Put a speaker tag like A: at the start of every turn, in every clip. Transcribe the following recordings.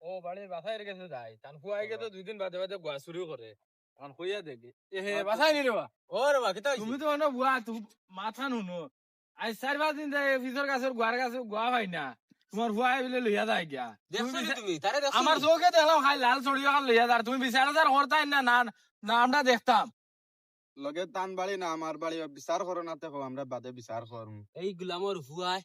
A: ও বাড়ির বাসায় গেছে যায় তান ফুয়াই গেছে 2 দিন বাদে বাদে গোয়া শুরু করে এখন কইয়া দেখি এ হে বাসায় নি রে বা ও রে বা কিতা তুমি তো না বুয়া তুমি মাথা নুনো আই 4-5 দিন যায় ফিসর গাছের গোয়ার গাছে গোয়া ভাই না তোমার ফুয়াই বলে লইয়া যায় গিয়া তুমি তারে দেখছো আমার চোখে দেখলাম খাই লাল ছড়িয়া খাল লইয়া যায় তুমি বিচারদার করতাই না না না আমরা দেখতাম
B: লগে তান বাড়ি না আমার বাড়ি বিচার করো না দেখো আমরা বাদে বিচার করম
C: এই গুলামর ফুয়াই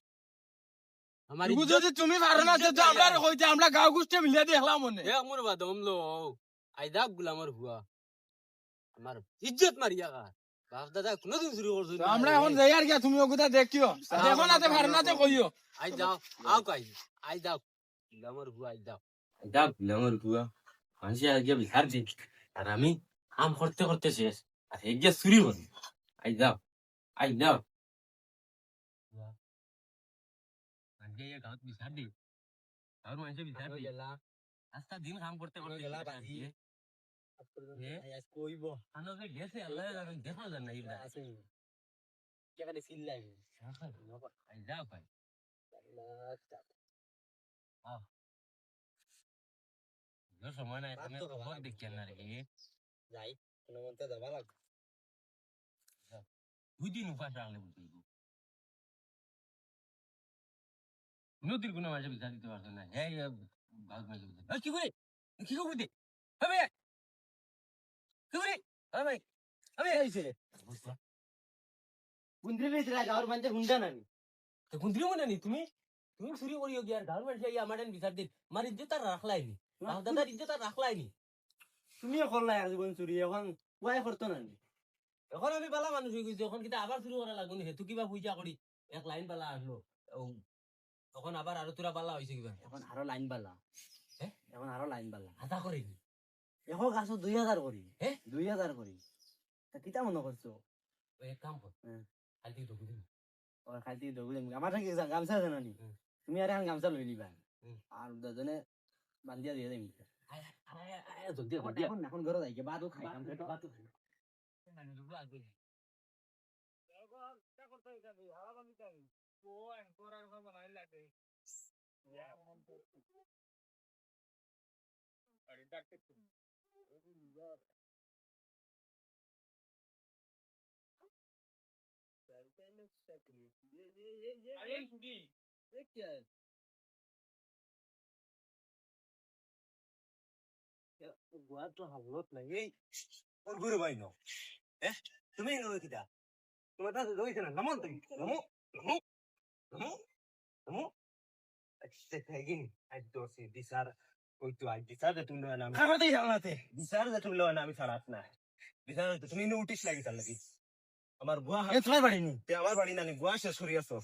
C: আমার
A: যদি তুমি পারো না তো আমরা কইতে আমরা গাঁও গুষ্টি মিলিয়ে দেখলাম মনে
C: এ মোর বাদম লো আইদা গুলামর ফুয়া আমার ইজ্জত মারিয়া গা বাপ দাদা কোনদিন শুরু করছ
A: আমরা এখন যাই আর কি তুমি ওগুলা দেখিও দেখো না তে পারো না তে কইও
C: আই যাও আও কাই আই যাও গুলামর ফুয়া আই যাও আইদা গুলামর ফুয়া মানুষ আগে বিহার দিন আর আমি কাম করতে করতে শেষ আর হেগে চুরি করি আই যাও আই যাও আজকে এই গাঁত বিহার দি আর মানুষ বিহার দি আস্তা দিন কাম করতে করতে গেলা বাজি আজ কইব আনো যে গেছে আল্লাহ জানে দেখা যায় না ইবা আছে কেখানে সিল লাগে আই যাও ভাই আল্লাহ जो समय ना इतने बहुत दिख क्या ना रे যাই কোন মতে যাবা লাগ দুই দিন উপাস রাখলে বুঝি নদীর কোনো মাঝে বিচার দিতে পারছ না এই গাছ মাঝে বুঝি কি করে কি করে দে হবে কি করে হবে হবে এইছে কুন্দ্রি বেচ রা গাওর মাঝে হুন্ডা নানি তো কুন্দ্রি মনে নি তুমি তুমি চুরি করিও কি আর গাওর মাঝে এই আমাদের বিচার দিন মার ইজ্জত আর রাখলাই নি বাপ দাদার ইজ্জত আর রাখলাই নি
D: তুমিও করলাই আর জীবন চুরি এখন ওয়াই করতো না
C: এখন আমি বালা মানুষ হয়ে গেছি এখন কিন্তু আবার শুরু করা লাগবে নি হেতু কিবা পয়সা করি এক লাইন বালা আসলো তখন আবার আরো তোরা বালা হয়েছে কিবা
D: এখন আরো লাইন বালা এখন আরো লাইন বালা
C: হাতা করে কি
D: এখন গাছ 2000 করি
C: হ্যাঁ
D: 2000 করি তা কিতা মনে করছো
C: এক কাম কর খালি ঢুকে দিন
D: ও খাইতে দগুলে আমার কি গামছা আছে নানি তুমি আর এখন গামছা লই লিবা আর দুজনে বান্ধিয়া দিয়ে দেই
C: আয় আয় জলদি
D: এখন এখন ঘরে যাই বাদও খাই
C: বাতো খাই মানে দুটো আসবে
D: গোয়া তো হালত নাই এই ওর গুরু ভাই নো তুমি নই কিটা তোমার কাছে রইছে না নামন তুমি নামো নামো নামো নামো আচ্ছা থাকি আই দোসি দিসার ওই তো আই দিসার দে তুমি না খাবার দেই জানাতে দিসার দে তুমি না আমি ছাড়াত না দিসার তুমি নোটিস লাগি তার লাগি আমার গোয়া এ তোমার বাড়ি নি তে আমার বাড়ি না নি গোয়া শেষ করি আছো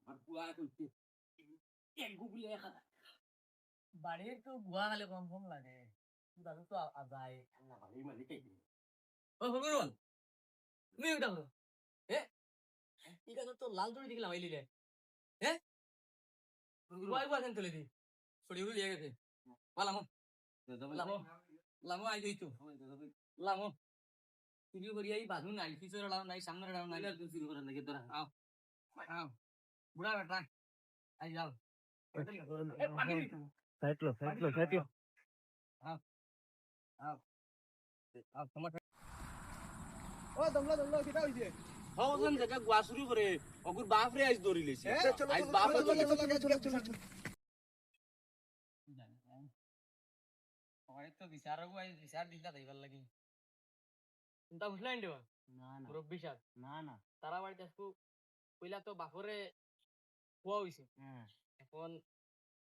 C: আর গুয়া কইতে এক গুগলে খাতা বাড়ির তো গুয়া খালে কম কম লাগে দাদু তো আজাই না বাড়ির মালিক এই ও ভগবান তুমি ওটা করো এটা তো লাল দড়ি দিকে লাগাইলি রে গুয়া গুয়া কেন তুলে দি ছড়ি উড়ে লিয়ে গেছে লামো লামো লামো আই দিই তো লামো চুরি করি এই বাঁধু নাই পিছনে লাও নাই সামনে লাও নাই তুই চুরি করার নাকি তোরা আও আও বুড়া বেটা আই যাও
D: সাইটলো
C: আও আও আও তোমার
B: ও দমলা কিটা হইছে
C: ওজন জায়গা গোয়া চুরি করে অগুর বাপ রে আজ ধরি লইছে আজ বাপ তো বিচার গো আজ বিচার দিলা যাইবার লাগি চিন্তা বুঝলাই দেবা
D: না না
C: মুরব্বি সাহেব
D: না
C: তারা বাড়িতে আসবো কইলা তো বাপরে কুয়া হইছে এখন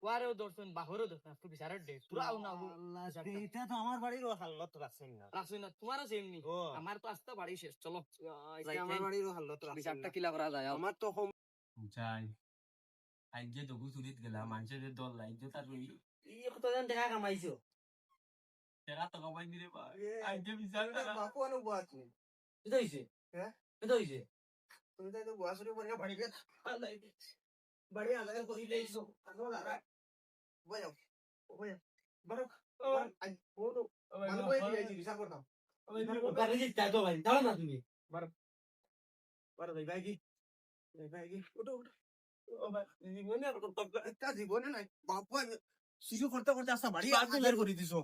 C: কুয়ারেও দর্শন বাপরেও দর্শন আজকে বিচারের ডে পুরা না
D: এটা তো আমার বাড়ির হালত রাখছেন না
C: রাখছই না তোমারও সেম নি আমার তো আজকে বাড়ি শেষ চলো
D: আমার বাড়ির হালত রাখছেন
C: বিচারটা কিলা করা যায়
D: আমার তো
C: যাই আজ যে দগু চুরিত গেলা মানুষের যে দল লাই যে তার
D: এই কতজন টাকা কামাইছো
C: টাকা তো কমাই দিলে ভাই আজ যে বিচার
B: বাপু আনো গোয়া তুমি
C: এটা হইছে এটা হইছে
B: তুমি তো গোয়া শুরু করে বাড়ি গে
D: বাড়ি আলাদা করে দিয়েছো আনো লাগা
B: বয়াও বারো আই ফটো মানে বই দিয়েছি বিচার করতাম
D: গাড়ি জিততা তো ভাই দাও না তুমি
B: বারো ভাই কি ওটো একটা জীবনে নাই বাপু শুরু করতে করতে আসা বাড়ি আগে করে দিছো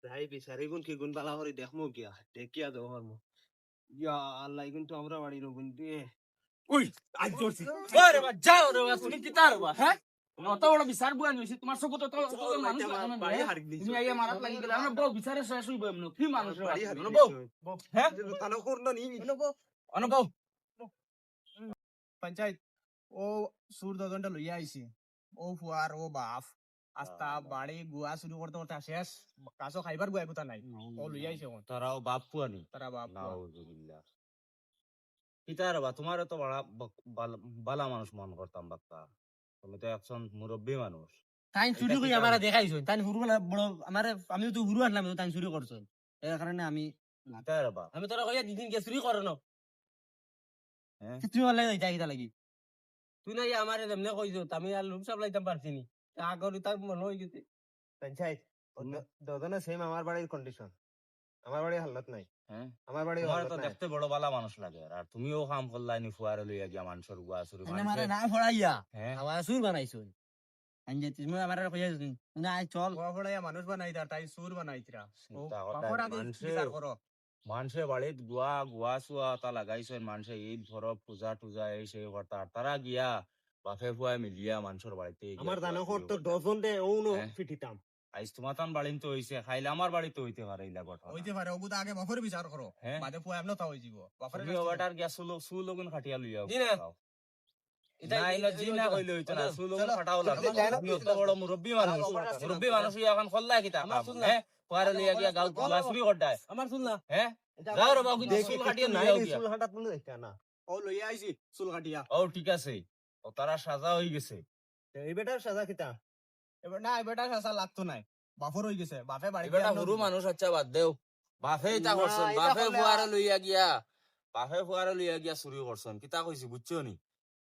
D: যাই বিচারি গুণ কি গুণ বালা করে দেখমু গিয়া দেখিয়া দেবো মারমু ইয়া আল্লাহ কিন্তু আমরা বাড়ির গুণ দিয়ে
A: উই আজ করছি ওরে বা যাও রে বা তুমি কি তার বা হ্যাঁ অত বড় বিচার বুয়া নিছি তোমার সব তো মানুষ লাগে না
D: বাড়ি হারিয়ে দিছো
A: তুমি আইয়া মারাত লাগি গেলে আমরা বউ বিচারে শেষ হইব এমন কি মানুষ
D: বাড়ি হারিয়ে
A: বউ
D: দিছো
A: হ্যাঁ
D: তানো করন নি
A: অনুভব
B: পঞ্চায়েত ও সুর দজনটা লইয়া আইছি ও ফুয়ার ও বাপ আস্তা বাড়ি গুয়া শুরু করতে করতে শেষ কাছো খাইবার গুয়া কথা নাই ও লইয়া আইছে কোন
D: তারাও বাপ পুয়ানি
B: তারা বাপ
D: নাউজুবিল্লাহ কিতার বা তোমারও তো বালা মানুষ মন করতাম বাক্কা তুমি তো একজন মুরব্বী মানুষ
C: তাই চুরি করে আমারে দেখাইছো তাই হুরু বড় আমারে আমি তো হুরু আনলাম তাই চুরি করছো এর কারণে আমি
D: কিতার বা
C: আমি তোরা কইয়া দিদিন কে চুরি করে না
D: হ্যাঁ
C: তুই বলে যাই কিটা লাগি তুই না আমারে এমনি কইছো আমি আর লুম সাপ্লাইতাম পারছি নি আগর তার মনে হই গেছে
D: পঞ্চায়েত দজনে সেম আমার বাড়ির কন্ডিশন আমার বাড়ির হালত নাই
A: হ্যাঁ
D: আমার বাড়ির
A: তোমার
D: হালত
A: তো
D: নাই
A: দেখতে বড় বালা মানুষ লাগে আর তুমিও কাম করলাই নি ফুয়ারে লইয়া গিয়া মানুষের গুয়া শুরু
C: আমারে না ফড়াইয়া
A: হ্যাঁ
C: আমার সুর বানাইছো আমি তুমি আমারে কইয়া না চল
B: ও ফড়াইয়া মানুষ বানাই তাই সুর বানাই তিরা ও
A: চিন্তা করতাম,
B: বাপর আগে বিচার করো
A: মানুষের বাড়িত গুয়া চুয়া তা লাগাইছে মানুষে ঈদ ভরব পূজা টুজা এই সেই করতা আর তারা গিয়া বাপে ফুয়াই মিলিয়া মানুষের বাড়িতে গিয়া
D: আমার
A: গুয়া
D: দানো
A: শুরু
D: তো
A: করতা।
D: ডজন দে ওনো
A: হ্যাঁ।
D: ফিটিতাম
A: আইস তোমার তান বাড়িন তো হইছে খাইলে আমার বাড়িতে হইতে পারে ইলা ঘটনা
B: হইতে পারে ওগুতা আগে বাপর বিচার করো
A: হ্যাঁ
B: বাদে ফুয়া এমন তা হই যাব বাপরে
A: তুমি ওবাটার গিয়া সুলগুন খাটিয়া লইয়া
C: জি না।
A: যাও।
C: এটা
A: না ইলা জি না কইলে হইতো না সুলগুন
B: চলো,
A: খাটাও লাগবে
B: চলো, যাই না।
A: তুমি অত বড় মুরব্বী মানুষ মুরব্বী মানুষ এখন খল্লা কিতা
C: আমার শুন না।
A: হ্যাঁ ফুয়ারে লইয়া গিয়া গাও গুয়া শুরু করতায়
C: আমার শুন না
A: হ্যাঁ যাও রে বাবু কিন্তু সুল খাটিয়া লইয়া গিয়া
D: চুল হাঁটা তুমি দেখতা না
B: ও লইয়া আইছি চুল কাটিয়া
A: ও ঠিক আছে ও তারা সাজা হয়ে গেছে
D: এই বেটার সাজা কিতা
B: এবার না বেটা শাসা লাগতো নাই বাপর হই গেছে বাপে বাড়ি
A: এবারটা সরু মানুষ আচ্ছা বাদ দেও বাপে ইতা
D: না,
A: করছন
D: এটা
A: বাপে
D: করলে
A: ফুয়ারে লইয়া গিয়া বাপে ফুয়ারে লইয়া গিয়া চুরি করছন কিতা কইছি বুঝছো নি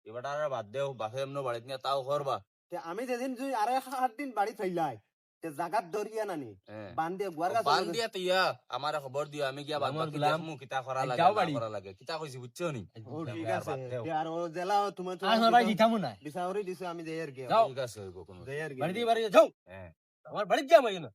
A: এবারটা আর বাদ দেও বাপে এমন বাড়িত নিয়ে তাও করবা
D: তে আমি যেদিন তুই আরে 7 দিন বাড়ি থাইলাই তে জাগাত ধরিয়া নানি
A: হ্যাঁ
D: বান্ধে গুয়ার কাছে
A: বান দিয়া তিয়া আমারে খবর দিও আমি গিয়া বাদ
C: আমার
A: বাকি
C: গোলাম।
A: দেখমু কিতা করা লাগে
C: যাও
A: না
C: বাড়ি।
A: করা লাগে কিতা কইছি বুঝছো নি
D: ও ঠিক
A: আর
D: আছে
A: বাদ দেও।
D: তে আর ও জেলা তুমি তো
C: আমার বাড়ি দিতাম না
D: বিসাউরি দিছে আমি দেয়ার গিয়া
C: যাও।
A: ঠিক আছে হইব কোনো
D: দেয়ার
C: বাড়িতে
D: গিয়া
C: বাড়ি যাও
A: হ্যাঁ
C: আমার বাড়ি যাও মাই না